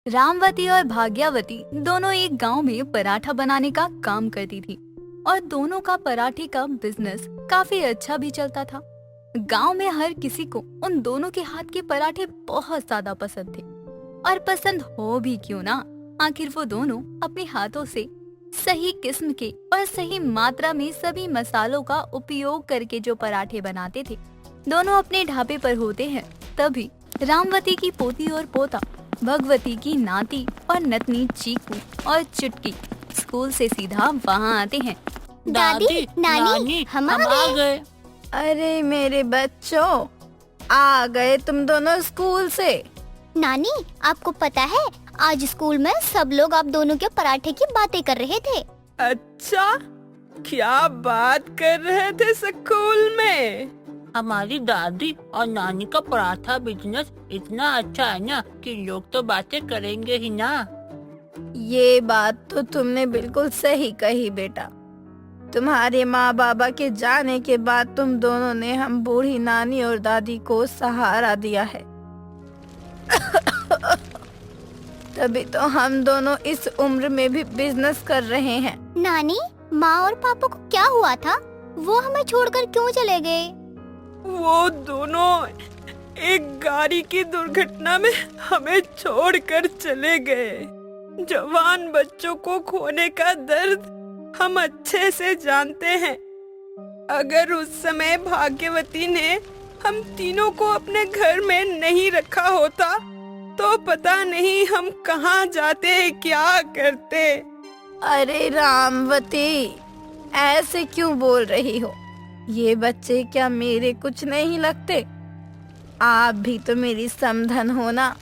रामवती और भाग्यावती दोनों एक गांव में पराठा बनाने का काम करती थी और दोनों का पराठे का बिजनेस काफी अच्छा भी चलता था। गांव में हर किसी को उन दोनों के हाथ के पराठे बहुत ज्यादा पसंद थे और पसंद हो भी क्यों ना, आखिर वो दोनों अपने हाथों से सही किस्म के और सही मात्रा में सभी मसालों का उपयोग करके जो पराठे बनाते थे। दोनों अपने ढाबे पर होते हैं, तभी रामवती की पोती और पोता, भगवती की नाती और नतनी चीकू और चुटकी स्कूल से सीधा वहाँ आते हैं। दादी, नानी, हम आ गए। अरे मेरे बच्चों, आ गए तुम दोनों स्कूल से। नानी, आपको पता है आज स्कूल में सब लोग आप दोनों के पराठे की बातें कर रहे थे। अच्छा, क्या बात कर रहे थे स्कूल में? हमारी दादी और नानी का पराठा बिजनेस इतना अच्छा है ना कि लोग तो बातें करेंगे ही ना। ये बात तो तुमने बिल्कुल सही कही बेटा। तुम्हारे माँ बाबा के जाने के बाद तुम दोनों ने हम बूढ़ी नानी और दादी को सहारा दिया है। तभी तो हम दोनों इस उम्र में भी बिजनेस कर रहे हैं। नानी, माँ और पापा को क्या हुआ था? वो हमें छोड़कर क्यों चले गए? वो दोनों एक गाड़ी की दुर्घटना में हमें छोड़कर चले गए। जवान बच्चों को खोने का दर्द हम अच्छे से जानते हैं। अगर उस समय भाग्यवती ने हम तीनों को अपने घर में नहीं रखा होता तो पता नहीं हम कहाँ जाते, क्या करते। अरे रामवती, ऐसे क्यों बोल रही हो? ये बच्चे क्या मेरे कुछ नहीं लगते? आप भी तो मेरी समधन हो ना,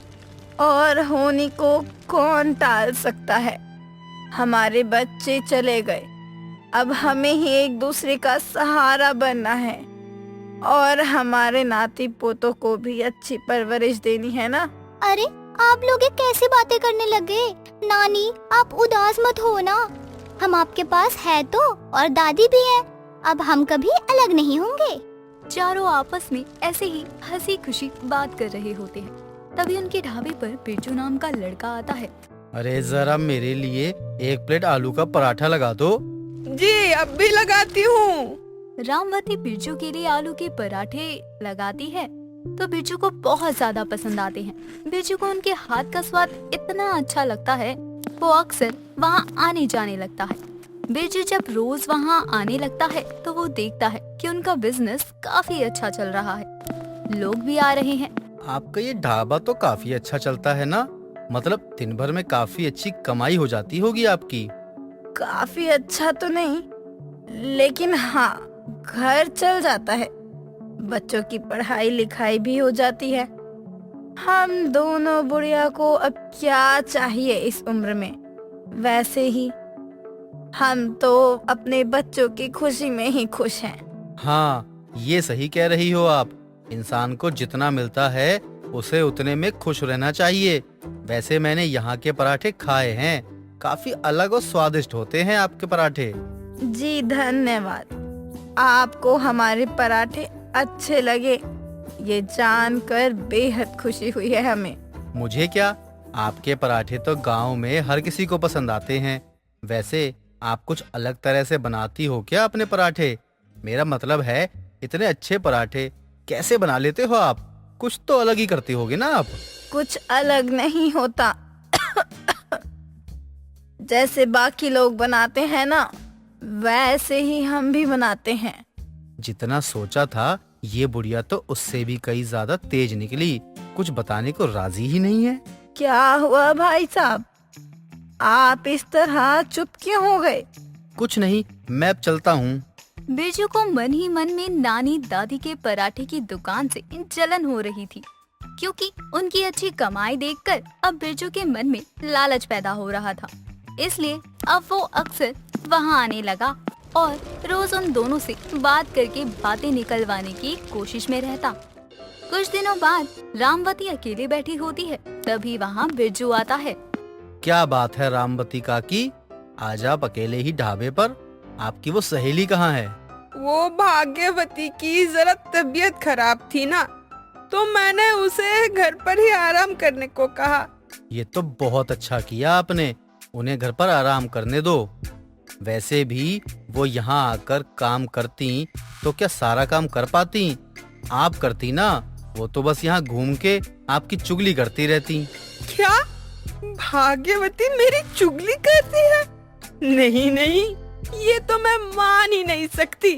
और होनी को कौन टाल सकता है। हमारे बच्चे चले गए, अब हमें ही एक दूसरे का सहारा बनना है और हमारे नाती पोतों को भी अच्छी परवरिश देनी है ना। अरे, आप लोग ये कैसी बातें करने लगे? नानी, आप उदास मत हो ना, हम आपके पास है तो, और दादी भी है। अब हम कभी अलग नहीं होंगे। चारों आपस में ऐसे ही हंसी खुशी बात कर रहे होते हैं। तभी उनके ढाबे पर बिरजू नाम का लड़का आता है। अरे जरा मेरे लिए एक प्लेट आलू का पराठा लगा दो। जी, अब भी लगाती हूँ। रामवती बिरजू के लिए आलू के पराठे लगाती है तो बिरजू को बहुत ज्यादा पसंद आते हैं। बिरजू को उनके हाथ का स्वाद इतना अच्छा लगता है, वो अक्सर वहाँ आने जाने लगता है। बिरजू जब रोज वहाँ आने लगता है तो वो देखता है कि उनका बिजनेस काफी अच्छा चल रहा है, लोग भी आ रहे हैं। आपका ये ढाबा तो काफी अच्छा चलता है ना, मतलब दिन भर में काफी अच्छी कमाई हो जाती होगी आपकी। काफी अच्छा तो नहीं, लेकिन हाँ, घर चल जाता है, बच्चों की पढ़ाई लिखाई भी हो जाती है। हम दोनों बुढ़िया को अब क्या चाहिए इस उम्र में। वैसे ही हम तो अपने बच्चों की खुशी में ही खुश हैं। हाँ, ये सही कह रही हो आप। इंसान को जितना मिलता है उसे उतने में खुश रहना चाहिए। वैसे मैंने यहाँ के पराठे खाए हैं, काफी अलग और स्वादिष्ट होते हैं आपके पराठे। जी धन्यवाद। आपको हमारे पराठे अच्छे लगे, ये जानकर बेहद खुशी हुई है हमें। मुझे क्या, आपके पराठे तो गांव में हर किसी को पसंद आते हैं। वैसे आप कुछ अलग तरह से बनाती हो क्या अपने पराठे? मेरा मतलब है, इतने अच्छे पराठे कैसे बना लेते हो आप? कुछ तो अलग ही करती होगी ना आप। कुछ अलग नहीं होता। जैसे बाकी लोग बनाते हैं ना, वैसे ही हम भी बनाते हैं। जितना सोचा था, ये बुढ़िया तो उससे भी कई ज्यादा तेज निकली। कुछ बताने को राजी ही नहीं है। क्या हुआ भाई साहब, आप इस तरह चुप क्यों हो गए? कुछ नहीं, मैं अब चलता हूँ। बिरजू को मन ही मन में नानी दादी के पराठे की दुकान से जलन हो रही थी, क्योंकि उनकी अच्छी कमाई देखकर अब बिरजू के मन में लालच पैदा हो रहा था। इसलिए अब वो अक्सर वहाँ आने लगा और रोज उन दोनों से बात करके बातें निकलवाने की कोशिश में रहता। कुछ दिनों बाद रामवती अकेले बैठी होती है, तभी वहाँ बिरजू आता है। क्या बात है रामवती काकी, आज आप अकेले ही ढाबे पर? आपकी वो सहेली कहाँ है? वो भाग्यवती की जरा तबीयत खराब थी ना, तो मैंने उसे घर पर ही आराम करने को कहा। ये तो बहुत अच्छा किया आपने, उन्हें घर पर आराम करने दो। वैसे भी वो यहाँ आकर काम करती तो क्या सारा काम कर पाती? आप करती ना, वो तो बस यहाँ घूम के आपकी चुगली करती रहती। क्या भाग्यवती मेरी चुगली करती है? नहीं नहीं, ये तो मैं मान ही नहीं सकती।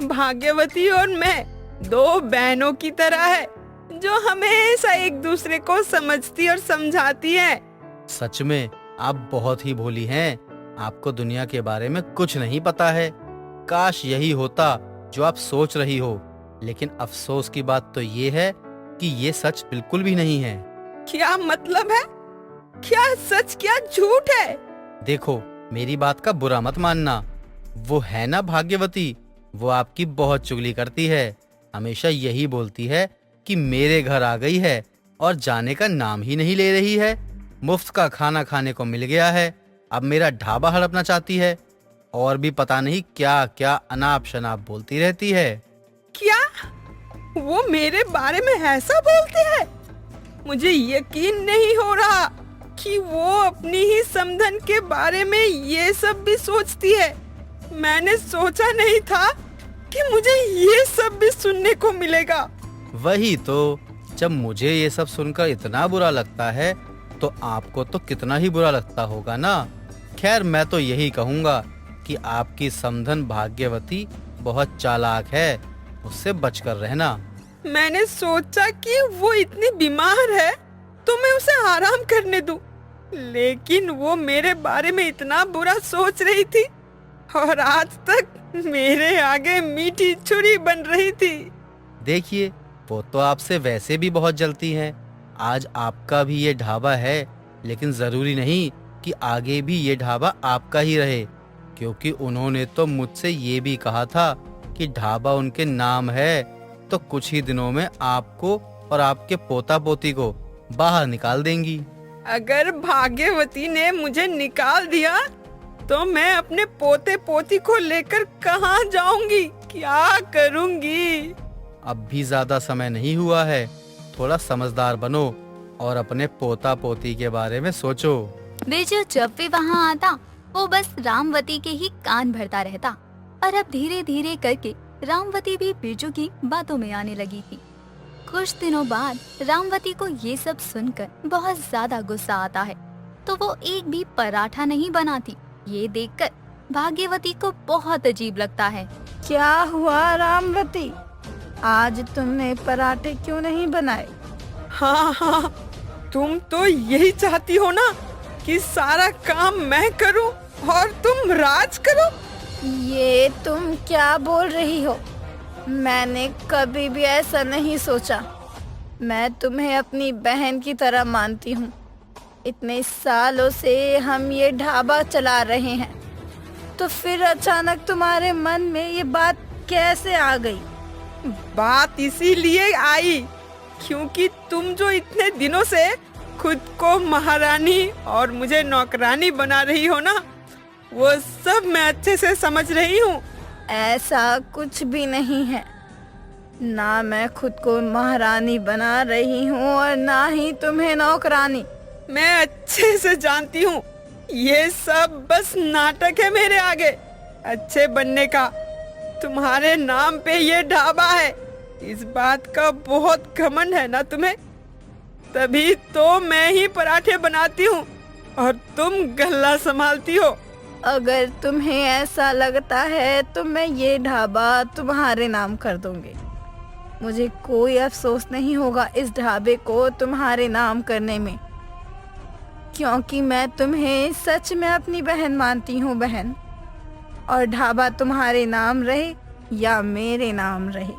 भाग्यवती और मैं दो बहनों की तरह है जो हमेशा एक दूसरे को समझती और समझाती है। सच में आप बहुत ही भोली हैं, आपको दुनिया के बारे में कुछ नहीं पता है। काश यही होता जो आप सोच रही हो, लेकिन अफसोस की बात तो ये है कि ये सच बिल्कुल भी नहीं है। क्या मतलब है? क्या सच क्या झूठ है? देखो, मेरी बात का बुरा मत मानना। वो है ना भाग्यवती, वो आपकी बहुत चुगली करती है, हमेशा यही बोलती है कि मेरे घर आ गई है और जाने का नाम ही नहीं ले रही है। मुफ्त का खाना खाने को मिल गया है, अब मेरा ढाबा हड़पना चाहती है, और भी पता नहीं क्या क्या अनाप शनाप बोलती रहती है। क्या वो मेरे बारे में ऐसा बोलती है? मुझे यकीन नहीं हो रहा कि वो अपनी ही समधन के बारे में ये सब भी सोचती है। मैंने सोचा नहीं था कि मुझे ये सब भी सुनने को मिलेगा। वही तो, जब मुझे ये सब सुनकर इतना बुरा लगता है तो आपको तो कितना ही बुरा लगता होगा ना। खैर, मैं तो यही कहूँगा कि आपकी समधन भाग्यवती बहुत चालाक है, उससे बचकर रहना। मैंने सोचा कि वो इतनी बीमार है तो मैं उसे आराम करने दूं, लेकिन वो मेरे बारे में इतना बुरा सोच रही थी और आज तक मेरे आगे मीठी छुरी बन रही थी। देखिए, वो तो आपसे वैसे भी बहुत जलती हैं। आज आपका भी ये ढाबा है, लेकिन जरूरी नहीं कि आगे भी ये ढाबा आपका ही रहे, क्योंकि उन्होंने तो मुझसे ये भी कहा था कि ढाबा उनके नाम है, तो कुछ ही दिनों में आपको और आपके पोता पोती को बाहर निकाल देंगी। अगर भाग्यवती ने मुझे निकाल दिया तो मैं अपने पोते पोती को लेकर कहाँ जाऊंगी, क्या करूंगी? अब भी ज्यादा समय नहीं हुआ है, थोड़ा समझदार बनो और अपने पोता पोती के बारे में सोचो। बिरजू जब भी वहाँ आता वो बस रामवती के ही कान भरता रहता, और अब धीरे धीरे करके रामवती भी बिरजू की बातों में आने लगी थी। कुछ दिनों बाद रामवती को ये सब सुनकर बहुत ज्यादा गुस्सा आता है, तो वो एक भी पराठा नहीं बनाती। ये देखकर भाग्यवती को बहुत अजीब लगता है। क्या हुआ रामवती, आज तुमने पराठे क्यों नहीं बनाए? हाँ हाँ, तुम तो यही चाहती हो ना कि सारा काम मैं करूं और तुम राज करो। ये तुम क्या बोल रही हो? मैंने कभी भी ऐसा नहीं सोचा। मैं तुम्हें अपनी बहन की तरह मानती हूँ। इतने सालों से हम ये ढाबा चला रहे हैं, तो फिर अचानक तुम्हारे मन में ये बात कैसे आ गई? बात इसीलिए आई क्योंकि तुम जो इतने दिनों से खुद को महारानी और मुझे नौकरानी बना रही हो ना, वो सब मैं अच्छे से समझ रही हूँ। ऐसा कुछ भी नहीं है, ना मैं खुद को महारानी बना रही हूँ और ना ही तुम्हें नौकरानी। मैं अच्छे से जानती हूँ, ये सब बस नाटक है मेरे आगे अच्छे बनने का। तुम्हारे नाम पे ये ढाबा है, इस बात का बहुत घमंड है ना तुम्हें, तभी तो मैं ही पराठे बनाती हूँ और तुम गल्ला संभालती हो। अगर तुम्हें ऐसा लगता है तो मैं ये ढाबा तुम्हारे नाम कर दूंगी। मुझे कोई अफसोस नहीं होगा इस ढाबे को तुम्हारे नाम करने में, क्योंकि मैं तुम्हें सच में अपनी बहन मानती हूँ बहन। और ढाबा तुम्हारे नाम रहे या मेरे नाम रहे,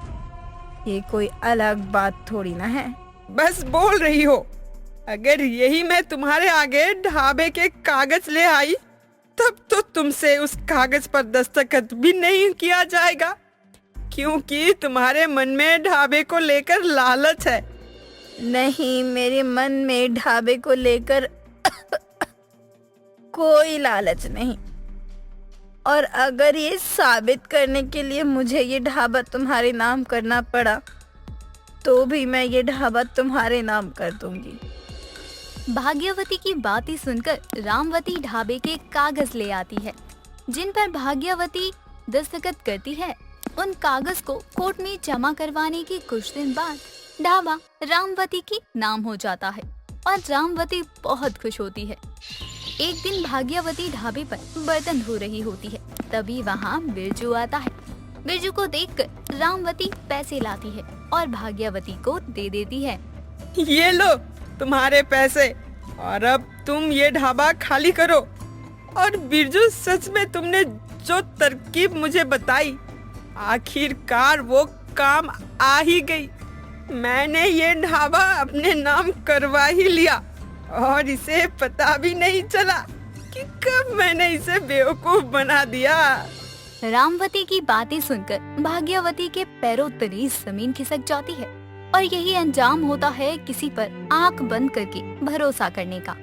ये कोई अलग बात थोड़ी ना है। बस बोल रही हो। अगर यही मैं तुम्हारे आगे ढाबे के कागज ले आई तब तो तुमसे उस कागज पर दस्तखत भी नहीं किया जाएगा, क्योंकि तुम्हारे मन में ढाबे को लेकर लालच है। नहीं, मेरे मन में ढाबे को लेकर कोई लालच नहीं। और अगर ये साबित करने के लिए मुझे ये ढाबा तुम्हारे नाम करना पड़ा तो भी मैं ये ढाबा तुम्हारे नाम कर दूंगी। भाग्यवती की बातें सुनकर रामवती ढाबे के कागज ले आती है, जिन पर भाग्यवती दस्तखत करती है। उन कागज को कोर्ट में जमा करवाने के कुछ दिन बाद ढाबा रामवती के नाम हो जाता है और रामवती बहुत खुश होती है। एक दिन भाग्यवती ढाबे पर बर्तन धो रही होती है, तभी वहाँ बिरजू आता है। बिरजू को देखकर रामवती पैसे लाती है और भाग्यवती को दे देती है। ये लो तुम्हारे पैसे, और अब तुम ये ढाबा खाली करो। और बिरजू, सच में तुमने जो तरकीब मुझे बताई, आखिरकार वो काम आ ही गई। मैंने ये ढाबा अपने नाम करवा ही लिया और इसे पता भी नहीं चला कि कब मैंने इसे बेवकूफ बना दिया। रामवती की बातें सुनकर भाग्यवती के पैरों तले जमीन खिसक जाती है और यही अंजाम होता है किसी पर आंख बंद करके भरोसा करने का।